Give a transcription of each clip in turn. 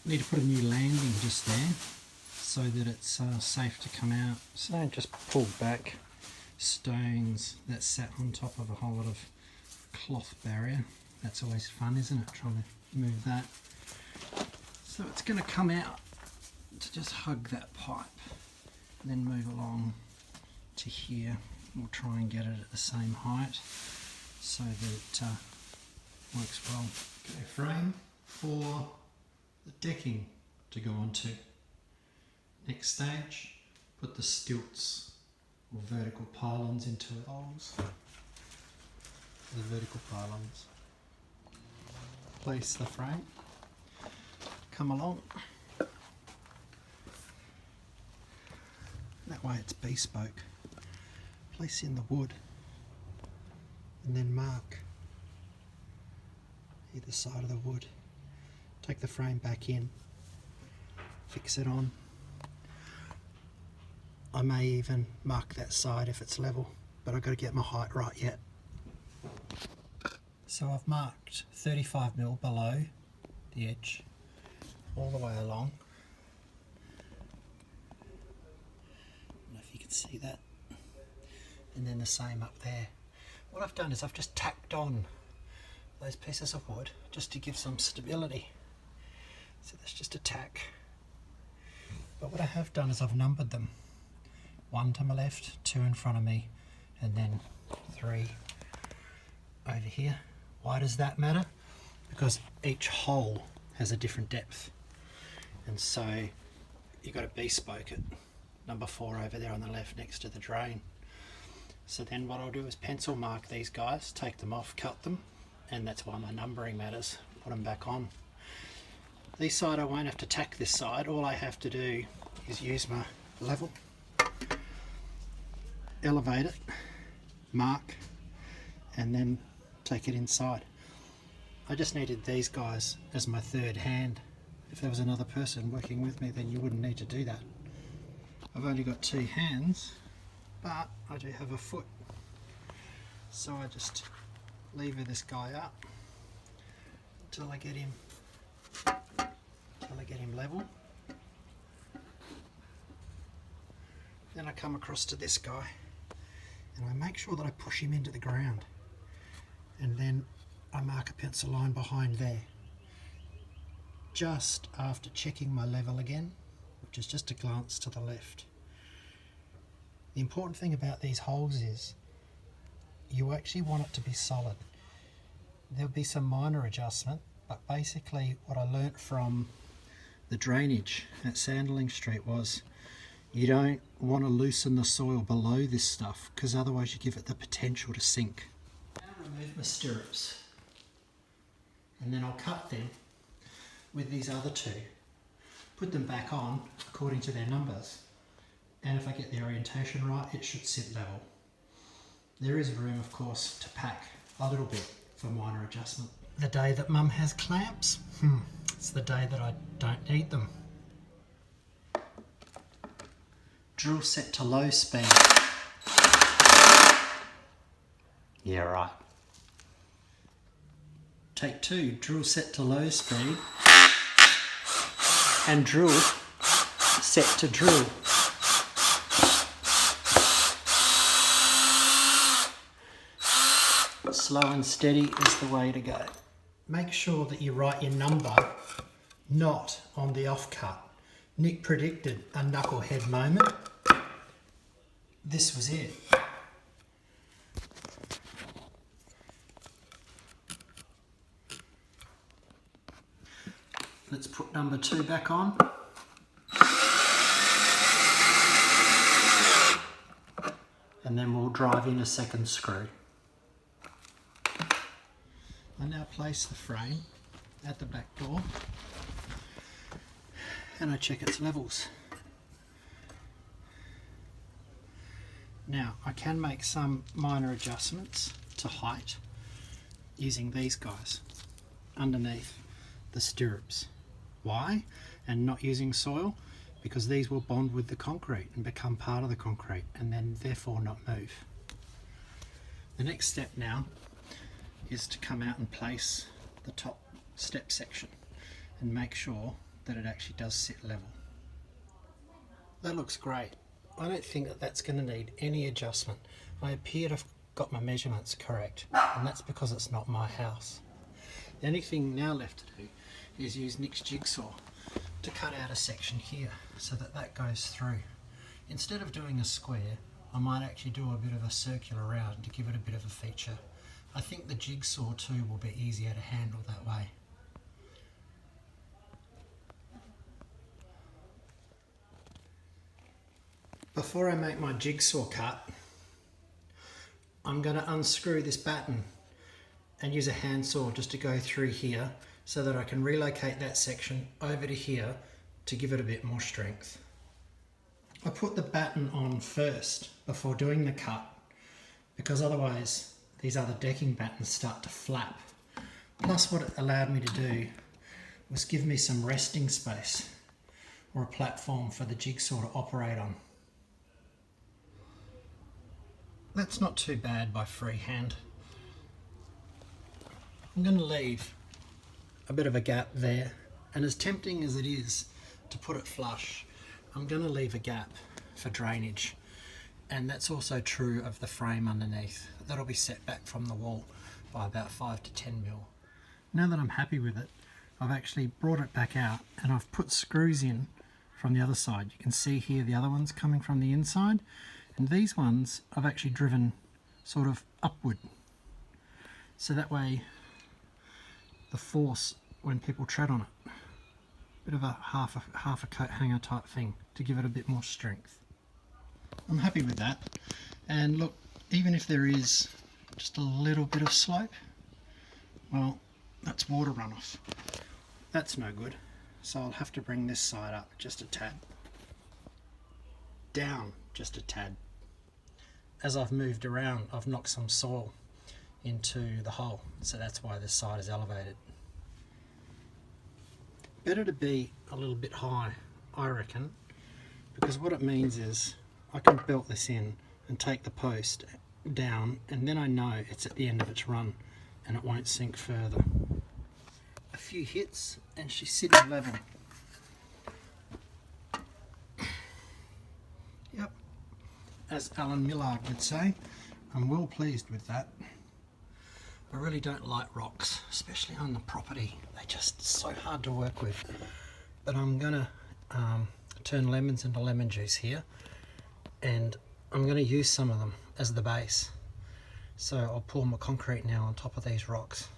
need to put a new landing just there so that it's safe to come out. So I just pulled back stones that sat on top of a whole lot of cloth barrier. That's always fun, isn't it, trying to move that. So it's going to come out to just hug that pipe and then move along to here. We'll try and get it at the same height so that it works well. Okay, frame for the decking to go onto. Next stage, put the stilts or vertical pylons into it. The vertical pylons. Place the frame, come along. That way it's bespoke. Place in the wood and then mark either side of the wood. Take the frame back in, fix it on. I may even mark that side if it's level, but I've got to get my height right yet. So I've marked 35mm below the edge, all the way along. I don't know if you can see that. And then the same up there. What I've done is I've just tacked on those pieces of wood just to give some stability. So that's just a tack. But what I have done is I've numbered them. 1 to my left, 2 in front of me, and then 3 over here. Why does that matter? Because each hole has a different depth. And so you've got to bespoke it. Number 4 over there on the left next to the drain. So then what I'll do is pencil mark these guys, take them off, cut them, and that's why my numbering matters. Put them back on. This side I won't have to tack this side. All I have to do is use my level, elevate it, mark, and then take it inside. I just needed these guys as my third hand. If there was another person working with me, then you wouldn't need to do that. I've only got 2 hands, but I do have a foot. So I just lever this guy up until I get him level. Then I come across to this guy and I make sure that I push him into the ground, and then I mark a pencil line behind there, just after checking my level again, which is just a glance to the left. The important thing about these holes is you actually want it to be solid. There'll be some minor adjustment, but basically what I learnt from the drainage at Sandling Street was you don't want to loosen the soil below this stuff, because otherwise you give it the potential to sink. Now remove my stirrups, and then I'll cut them with these other 2, put them back on according to their numbers, and if I get the orientation right, it should sit level. There is room, of course, to pack a little bit for minor adjustment. The day that Mum has clamps, it's the day that I don't need them. Drill set to low speed. Yeah, right. Take 2, drill set to low speed, and drill set to drill. Slow and steady is the way to go. Make sure that you write your number not on the offcut. Nick predicted a knucklehead moment. This was it. Let's put number 2 back on. And then we'll drive in a second screw. I now place the frame at the back door and I check its levels. Now I can make some minor adjustments to height using these guys underneath the stirrups. Why? And not using soil? Because these will bond with the concrete and become part of the concrete and then therefore not move. The next step now is to come out and place the top step section and make sure that it actually does sit level. That looks great. I don't think that that's going to need any adjustment. I appear to have got my measurements correct, and that's because it's not my house. The only thing now left to do is use Nick's jigsaw to cut out a section here so that that goes through. Instead of doing a square, I might actually do a bit of a circular round to give it a bit of a feature. I think the jigsaw too will be easier to handle that way. Before I make my jigsaw cut, I'm going to unscrew this batten and use a handsaw just to go through here so that I can relocate that section over to here to give it a bit more strength. I put the batten on first before doing the cut because otherwise these other decking battens start to flap. Plus what it allowed me to do was give me some resting space or a platform for the jigsaw to operate on. That's not too bad by freehand. I'm going to leave a bit of a gap there, and as tempting as it is to put it flush, I'm going to leave a gap for drainage, and that's also true of the frame underneath. That'll be set back from the wall by about 5 to 10 mil. Now that I'm happy with it, I've actually brought it back out and I've put screws in from the other side. You can see here the other ones coming from the inside, and these ones I've actually driven sort of upward, so that way the force when people tread on it, bit of a half a coat hanger type thing to give it a bit more strength. I'm happy with that, and look, even if there is just a little bit of slope, well, that's water runoff. That's no good, so I'll have to bring this side up just a tad, down just a tad. As I've moved around, I've knocked some soil into the hole, so that's why this side is elevated. Better to be a little bit high, I reckon, because what it means is I can belt this in and take the post down, and then I know it's at the end of its run and it won't sink further. A few hits and she's sitting level. Yep, as Alan Millard would say, I'm well pleased with that. I really don't like rocks, especially on the property. They're just so hard to work with. But I'm gonna turn lemons into lemon juice here, and I'm gonna use some of them as the base. So I'll pour my concrete now on top of these rocks,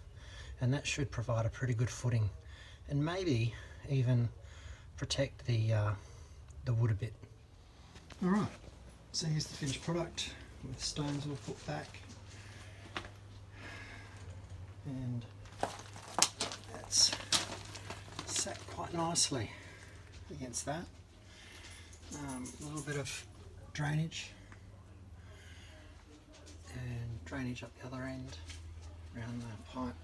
and that should provide a pretty good footing, and maybe even protect the wood a bit. All right, so here's the finished product with stones all put back. And that's sat quite nicely against that. A little bit of drainage and drainage up the other end around the pipe,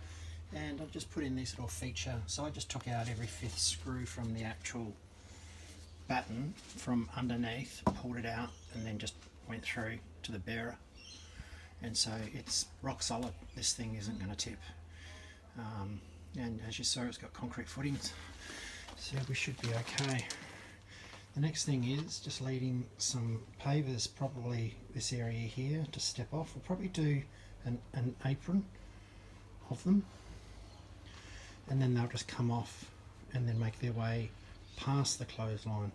and I've just put in this little feature. So I just took out every 5th screw from the actual batten from underneath, pulled it out, and then just went through to the bearer. And so it's rock solid. This thing isn't going to tip, and as you saw, it's got concrete footings, so we should be okay. The next thing is just leading some pavers, probably this area here, to step off. We'll probably do an apron of them, and then they'll just come off and then make their way past the clothesline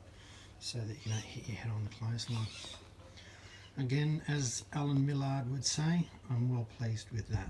so that you don't hit your head on the clothesline. Again, as Alan Millard would say, I'm well pleased with that.